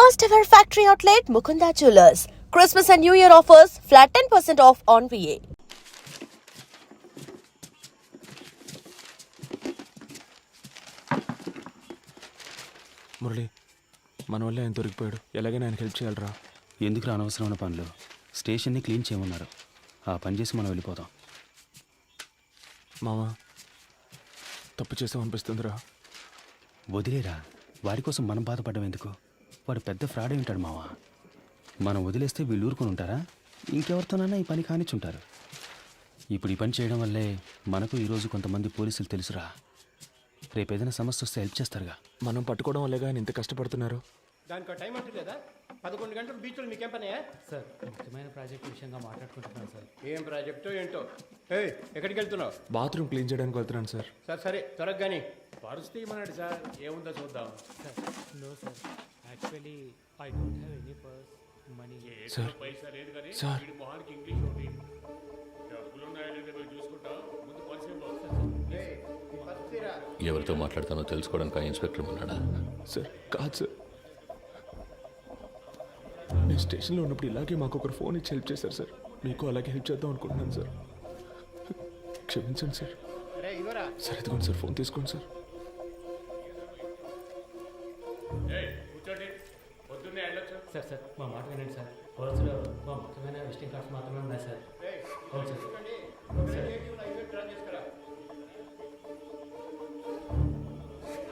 First ever factory outlet, Mukunda Jewelers. Christmas and New Year offers, flat 10% off on VA. Murali మన వల్ల ఆయన దొరికిపోయాడు. ఎలాగైనా ఆయనకి హెల్ప్ చేయాలరా. ఎందుకు అనవసరమైన పనులు? స్టేషన్ని క్లీన్ చేయమన్నారు. ఆ పని చేసి మనం వెళ్ళిపోతాం. మామ తప్పు చేసాం అనిపిస్తుందిరా. వదిలేరా, వాడి కోసం మనం బాధపడడం ఎందుకు? వాడు పెద్ద ఫ్రాడ్ అయి ఉంటాడు మావా. మనం వదిలేస్తే వీళ్ళు ఊరుకొని ఉంటారా? ఇంకెవరితోనైనా ఈ పని కానిచ్చుంటారు. ఇప్పుడు ఈ పని చేయడం వల్లే మనకు ఈరోజు కొంతమంది పోలీసులు తెలుసురా. రేపు ఏదైనా సమస్య వస్తే హెల్ప్ చేస్తారుగా. మనం పట్టుకోవడం వల్లే ఆయన ఇంత కష్టపడుతున్నారు. దానికి టైం అంటూ లేదా? 11 గంటలు బీచ్లో మీకేం పని? సార్ ముఖ్యమైన ప్రాజెక్ట్ విషయంగా మాట్లాడుకుంటున్నాను సార్. ఏం ప్రాజెక్టో ఏంటో. ఎక్కడికి వెళ్తున్నావు? బాత్రూమ్ క్లీన్ చేయడానికి వెళ్తున్నాను సార్. సరే త్వరగా కానీ పరుస్థితి ఏమన్నాడు సార్? ఏముందో చూద్దాం. Sir no sir, actually I don't have any purse money. Sir పైసా లేదు కానీ సార్ వీడి మొహానికి ఇంగ్లీష్ ఒకటి. డబ్బులు ఉన్నాయో లేదో పోయి చూసుకుంటా. ముందు పరిస్థితి ఎవరితో మాట్లాడతానో తెలుసుకోవడానికి ఆ ఇన్స్పెక్టర్ ఉన్నాడా? సార్ కాదు సార్, నేను స్టేషన్లో ఉన్నప్పుడు ఇలాగే మాకు ఒకరు ఫోన్ ఇచ్చి హెల్ప్ చేశారు సార్. మీకు అలాగే హెల్ప్ చేద్దాం అనుకుంటున్నాను సార్. క్షమించండి సార్. సార్ ఎదుగుండి సార్, ఫోన్ తీసుకోండి సార్. కూర్చోండి, పొద్దున్నే వెళ్ళొచ్చు. సార్ సార్ మా మాట వినండి సార్. పర్సులో మా ముఖ్యమైన విజిటింగ్ కార్డ్స్ మాత్రమే ఉన్నాయి సార్. అవును సార్.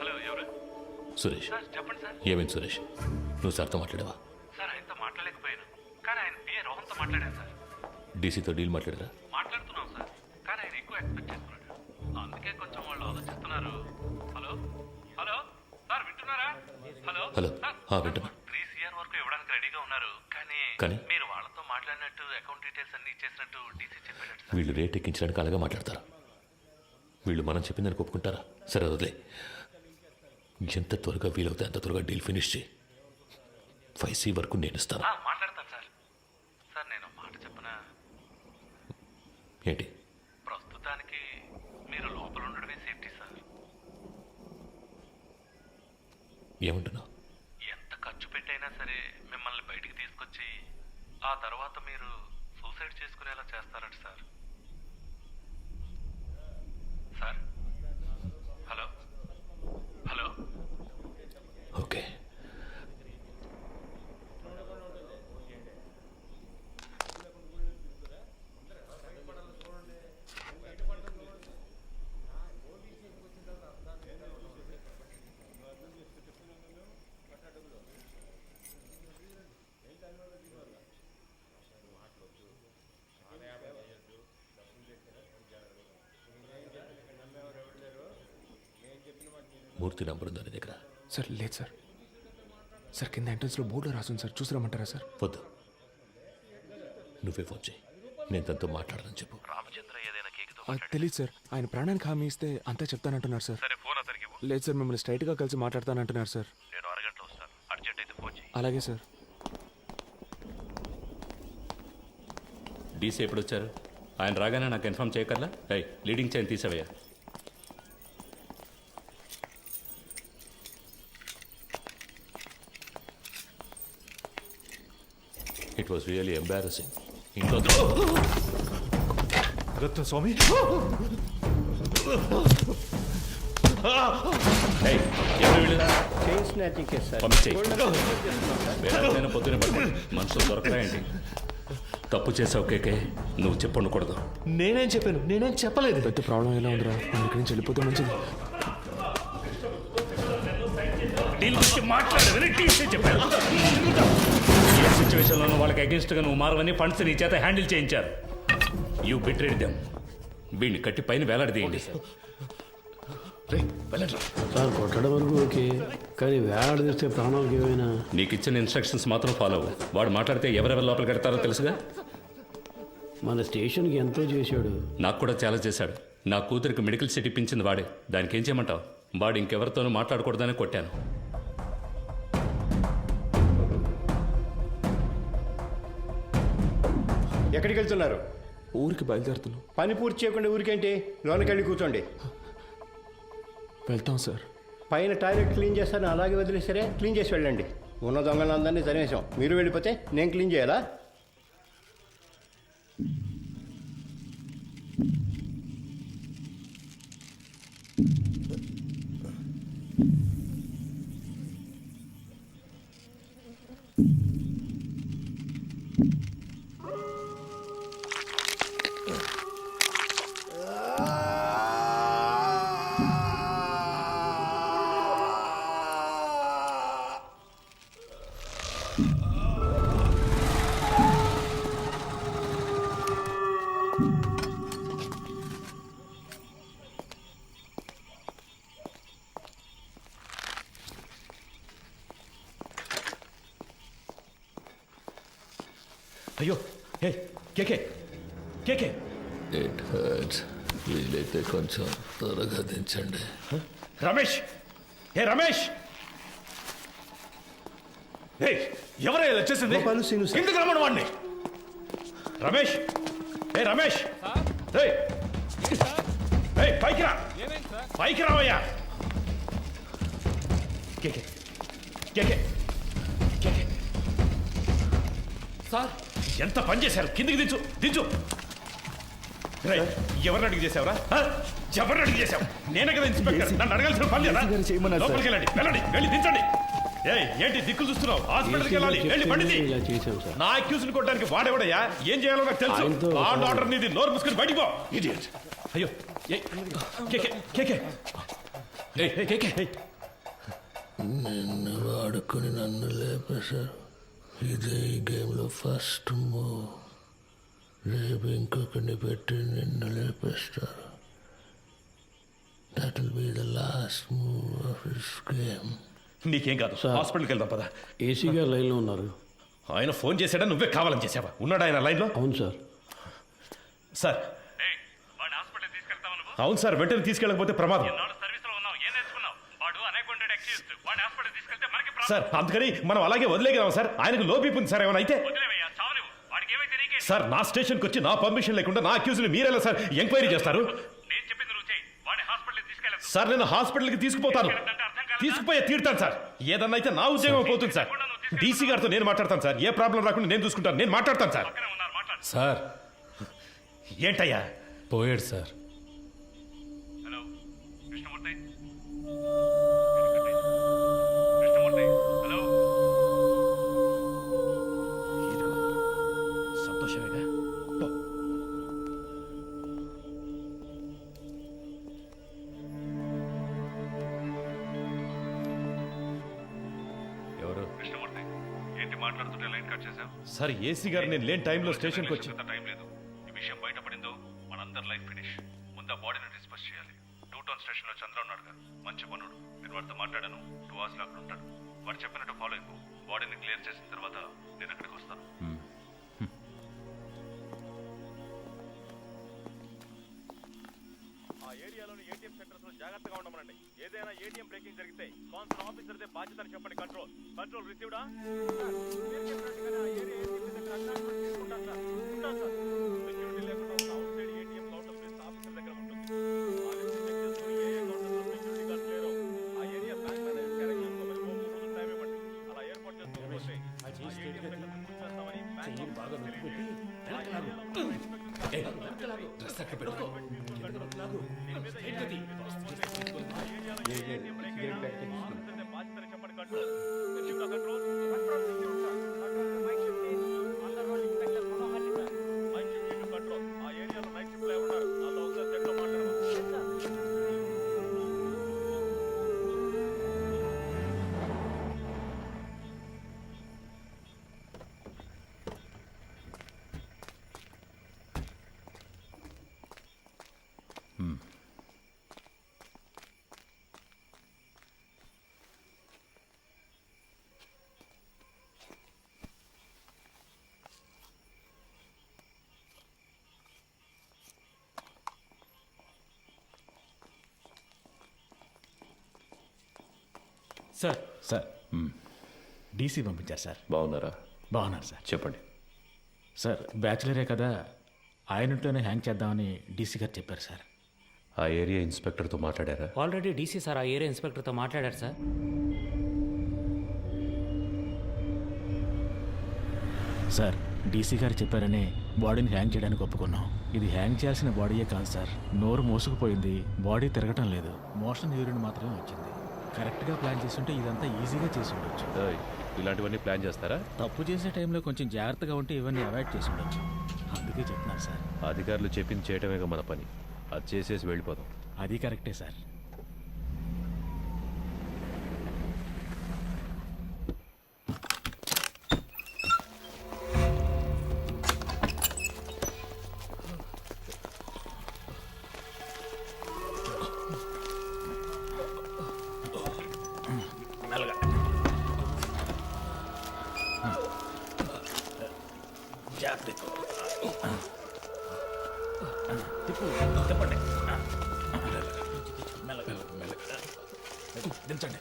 హలో, ఎవరు? సురేష్. చెప్పండి సార్. ఏమైంది సురేష్? నువ్వు సార్తో మాట్లాడావా? సార్ ఆయనతో మాట్లాడలేకపోయాను, కానీ ఆయన పిఏ రోహన్తో మాట్లాడాను సార్. డీసీతో డీల్ మాట్లాడరా? మాట్లాడుతున్నాం సార్, కానీ ఆయన ఎక్కువ ఎక్స్పెక్ట్ చేస్తున్నాడు. అందుకే కొంచెం వాళ్ళు ఆలోచిస్తున్నారు. హలో హలో సార్, వింటున్నారా? హలో హలో సార్, వింటున్నా. 3 CR వరకు ఇవ్వడానికి రెడీగా ఉన్నారు, కానీ కానీ? మీరు వాళ్ళతో మాట్లాడినట్టు అకౌంట్ డీటెయిల్స్ అన్ని ఇచ్చేసినట్టు డీసీ చెప్పాడు సార్. వీళ్ళు రేట్ ఎక్కించడానికి అలాగే మాట్లాడతారా? వీళ్ళు మనం చెప్పిందని ఒప్పుకుంటారా? సరే వదిలే. ఎంత త్వరగా వీలవుతే అంత త్వరగా డీల్ ఫినిష్ చేయి. 5C వరకు నేను ఇస్తాను. మాట్లాడతాను సార్. సార్ నేను మాట చెప్పనా? ఏంటి? ప్రస్తుతానికి మీరు లోపల ఉండడమే సేఫ్టీ సార్. ఏమంటున్నావు? ఎంత ఖర్చు పెట్టైనా సరే మిమ్మల్ని బయటికి తీసుకొచ్చి ఆ తర్వాత మీరు సూసైడ్ చేసుకునేలా చేస్తారట sir. Sir hello hello okay. Murthy number ఉందా నీ దగ్గర? సార్ లేదు సార్. సార్ కింద ఎంట్రన్స్లో బోర్డులో రాసుంది సార్, చూసి రమ్మంటారా సార్? వద్దు, నువ్వే ఫోన్ చేయి. నేను తనతో మాట్లాడాలని చెప్పు. రామచంద్ర ఏదైనా కేకుతో అది తెలియదు సార్. ఆయన ప్రాణానికి హామీ ఇస్తే అంతా చెప్తానంటున్నారు సార్. సరే ఫోన్ అతనికి ఇవ్వు. లేదు సార్, మిమ్మల్ని స్ట్రైట్గా కలిసి మాట్లాడతానంటున్నారు సార్. నేను అరగంటలో వస్తాను, అర్జెంట్ అయితే ఫోన్ చేయి. అలాగే సార్. డీసీ ఎప్పుడు వచ్చారు? ఆయన రాగానే నాకు ఇన్ఫార్మ్ చేయకర్లా? లీడింగ్ చైన్ తీసావయ్యా. It was really embarrassing. ఇంట్లో రత్న స్వామి, ఎవరు వెళ్ళినా చైన్ స్నాచింగ్ కేసు సార్. పంపించేయి. వేరే పొద్దునే పడుకోండి. మనుషులు దొరకరా ఏంటి? తప్పు చేసావు కేకే, నువ్వు చెప్పండకూడదు. నేనేం చెప్పాను? నేనేం చెప్పలేదు. పెద్ద ప్రాబ్లం ఎలా ఉందిరా? మనం ఇక్కడి నుంచి వెళ్ళిపోతే మంచిది. ఏ సిచ్యువేషన్లోనూ వాళ్ళకి అగేన్స్ట్గా నువ్వు మారవని ఫండ్స్ నీ చేత హ్యాండిల్ చేయించారు. You betrayed them. వీడిని కట్టి పైన వేలాడదీయండి. సార్ కొట్టడం వరకు ఓకే, కానీ వేలాడదీస్తే ప్రాణాలకు ఏమైనా? నీకు ఇచ్చిన ఇన్స్ట్రక్షన్స్ మాత్రం ఫాలో అవ్వు. వాడు మాట్లాడితే ఎవరెవరి లోపల కడతారో తెలుసుగా. మన స్టేషన్కి ఎంతో చేశాడు. నాకు కూడా చాలా చేశాడు. నా కూతురికి మెడికల్ సీట్ ఇప్పించింది వాడే. దానికి ఏం చేయమంటావు? వాడు ఇంకెవరితోనూ మాట్లాడకూడదని కొట్టాను. ఎక్కడికి వెళ్తున్నారు? ఊరికి బయలుదేరుతున్నాం. పని పూర్తి చేయకుండా ఊరికేంటి? లోనకి వెళ్ళి కూర్చోండి. వెళ్తాం సార్. పైన టాయిలెట్ క్లీన్ చేస్తాను అలాగే వదిలేసరే, క్లీన్ చేసి వెళ్ళండి. ఉన్న దొంగలందరినీ తరిమేశాం. మీరు వెళ్ళిపోతే నేను క్లీన్ చేయాలా? అయ్యో ఏ కేకే కేకే ఇట్ హర్ట్స్. వీలైతే కొంచెం త్వరగా దించండి. రమేష్ ఏ రమేష్ ఏ ఎవరైనా వచ్చేసింది? గోపాలు, సీను సార్. ఎందుకు రమ్మను వాడిని? రమేష్ ఏ రమేష్ ఏయ్ ఏయ్ పైకి రా, పైకి రావయ్యా. కేకే కేకే కేకే సార్ ఎంత పని చేశారు? కిందికి దించు దించు. రేయ్, ఎవరిని అడిగి చేసావురా? ఎవరిని అడిగి చేసావు? నేనే కదా ఇన్స్పెక్టర్, నన్ను అడగాల్సిన పని లేదా? లోపలికి వెళ్ళండి, వెళ్ళండి, వెళ్ళి దించండి. ఏయ్ ఏంటి దిక్కులు చూస్తున్నావు? హాస్పిటల్కి వెళ్ళాలి, వెళ్ళి బండిది. ఇలా చేశాం సార్. నా అక్యూజ్ని కొట్టడానికి వాడేవాడయ్యా? ఏం చేయాలో నాకు తెలుసు. ఆయనతో- లాండ్ ఆర్డర్ నీది, నోరు మూసుకుని బయటికి పో. ఇడియట్. అయ్యో ఏయ్, కేకే కేకే ఏయ్, ఏయ్, కేకే ఏయ్. నిన్ను వాడుకొని నన్ను లేపేశారు. ఇదే ఈ గేమ్లో ఫస్ట్ మూవ్. రేపు ఇంకొకరిని పెట్టి నిన్ను లేపేస్తారు. That will be the last move of this game. నీకేం కాదు, హాస్పిటల్కి వెళ్దాం పద. ఏసీ గారు లైన్లో ఉన్నారు. ఆయన ఫోన్ చేశాడా? నువ్వే కావాలని చేసావా? ఉన్నాడా ఆయన లైన్లో? అవును సార్. సార్ వాడిని హాస్పిటల్ తీసుకెళ్తావు నువ్వు? అవును సార్, వెంటనే తీసుకెళ్ళకపోతే ప్రమాదం. నాలుగు సర్వీసులో ఉన్నావు, ఏం నేర్చుకున్నావు? వాడు అనేకొండెడ్ ఎక్స్క్యూజ్డ్. వాడిని హాస్పిటల్ తీసుకెళ్తే మనకి సార్ అందుకని మనం అలాగే వదిలేగలం సార్. ఆయనకు లో బీపీ ఉంది సార్, ఏమైనా అయితే. వదిలేవయ్యా, చావనివ్వు. వాడికి ఏమైతే నీకే. సార్ నా స్టేషన్కి వచ్చి నా పర్మిషన్ లేకుండా నా అక్యూజ్ని మీరెలా సార్ ఎంక్వైరీ చేస్తారు? నేను చెప్పింది నువ్వు చేయి. వాడిని హాస్పిటల్ తీసుకెళ్ళదు. సార్ నేను హాస్పిటల్కి తీసుకుపోతాను, తీసుకుపోయే తీరుతాను సార్. ఏదన్నా అయితే నా ఉద్యోగం పోతుంది సార్. డీసీ గారితో నేను మాట్లాడతాను సార్. ఏ ప్రాబ్లం రాకుండా నేను చూసుకుంటాను, నేను మాట్లాడతాను సార్. పక్కనే ఉన్నారు, మాట్లాడు. సార్ ఏంటయ్యా? పోయాడు sir. Hello Krishnamurthy. Krishnamurthy hello. సంతోషమేగా. ఎవరు? కృష్ణమూర్తి ఏంటి మాట్లాడుతుంటే లైన్ కట్ చేశావు? సార్ ఏసీ గారు నేను లేని టైంలో స్టేషన్కి వచ్చి. టైం లేదు. ఈ విషయం బయటపడిందో మనందరి లైఫ్ ఫినిష్. ముందు ఆ బాడీని డిస్పస్ చేయాలి. 2 టౌన్ స్టేషన్లో చంద్ర ఉన్నాడు కదా, మంచి పనుడు. నేను వాడితో మాట్లాడాను. 2 hours అక్కడ ఉంటాడు. వాడు చెప్పినట్టు ఫాలో అయిపో. బాడీని క్లియర్ చేసిన తర్వాత నేను అక్కడికి వస్తాను. ఆ ఏరియాలోని ఏటీఎం సెంటర్స్ లో జాగ్రత్తగా ఉండమనండి. ఏదైనా ఏటీఎం బ్రేకింగ్ జరిగితే కాన్సర్న్ ఆఫీసర్దే బాధ్యతని చెప్పండి. కంట్రోల్ కంట్రోల్ రిసీవ్డా? సెక్యూరిటీ లేకుండా ఉన్న outside ATM counter place officer దగ్గర ఉంటుంది. ఆ లిస్ట్ చెక్ చేసుకుని ఏ కౌంటర్లో సెక్యూరిటీ గార్డ్స్ లేరో ఆ ఏరియా బ్యాంక్ మేనేజర్ క్యారెక్ట్ చేసుకోమని 3 రోజులు టైం ఇవ్వండి. అలా ఏర్పాటు చేసుకోకపోతే ఆ ఏటీఎం సెంటర్ మూసేస్తామని బ్యాంక్ బాగా నొప్పిపెట్టి సార్ సార్ డీసీ పంపించారు సార్. బాగున్నారా? బాగున్నారు సార్. చెప్పండి. సార్ బ్యాచులరే కదా, ఆయనతోనే హ్యాంగ్ చేద్దామని డీసీ గారు చెప్పారు సార్. ఆ ఏరియా ఇన్స్పెక్టర్తో మాట్లాడారా? ఆల్రెడీ డీసీ సార్ ఆ ఏరియా ఇన్స్పెక్టర్తో మాట్లాడారు సార్. సార్ డీసీ గారు చెప్పారని బాడీని హ్యాంగ్ చేయడానికి ఒప్పుకున్నాం. ఇది హ్యాంగ్ చేయాల్సిన బాడీయే కాదు సార్. నోరు మూసుకుపోయింది, బాడీ తిరగటం లేదు, మోషన్ యూరిన్ మాత్రమే వచ్చింది. కరెక్ట్గా ప్లాన్ చేస్తుంటే ఇదంతా ఈజీగా చేసి ఉండొచ్చు. ఇలాంటివన్నీ ప్లాన్ చేస్తారా? తప్పు చేసే టైంలో కొంచెం జాగ్రత్తగా ఉంటే ఇవన్నీ అవాయిడ్ చేసి ఉండొచ్చు. అందుకే చెప్తున్నాను సార్. అధికారులు చెప్పింది చేయటమేగా మన పని. అది చేసేసి వెళ్ళిపోదాం. అది కరెక్టే సార్. తిప్పండి, మెల్లగా దించండి.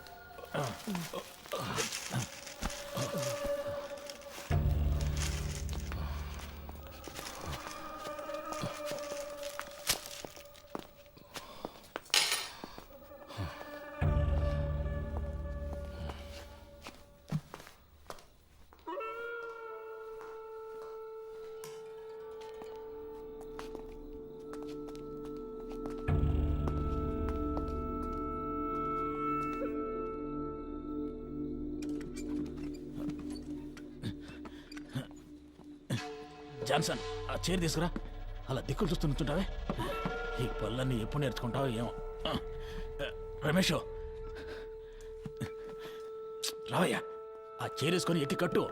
జాన్సన్, ఆ చైర్ తీసుకురా. అలా దిక్కులు చూస్తూ నుంచుంటావే. ఈ పళ్ళన్నీ ఎప్పుడు నేర్చుకుంటావో ఏమో. రమేష్, రావయ్యా, ఆ చైర్ వేసుకొని ఎక్కి కట్టు.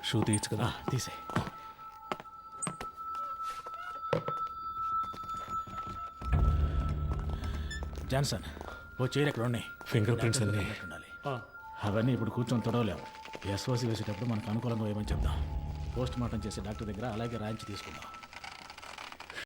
షూ తీయచ్చు కదా? తీసే. జాన్సన్, ఓ చైర్ ఎక్కడ ఉన్నాయి? ఫింగర్ ప్రింట్స్ అన్నీ ఉండాలి. అవన్నీ ఇప్పుడు కూర్చొని తొడవలేము. ఎస్ఓసి వేసేటప్పుడు మనకు అనుకూలంగా ఏమని చెప్దాం. పోస్ట్ మార్టం చేసే డాక్టర్ దగ్గర అలాగే రాయించి తీసుకుందాం.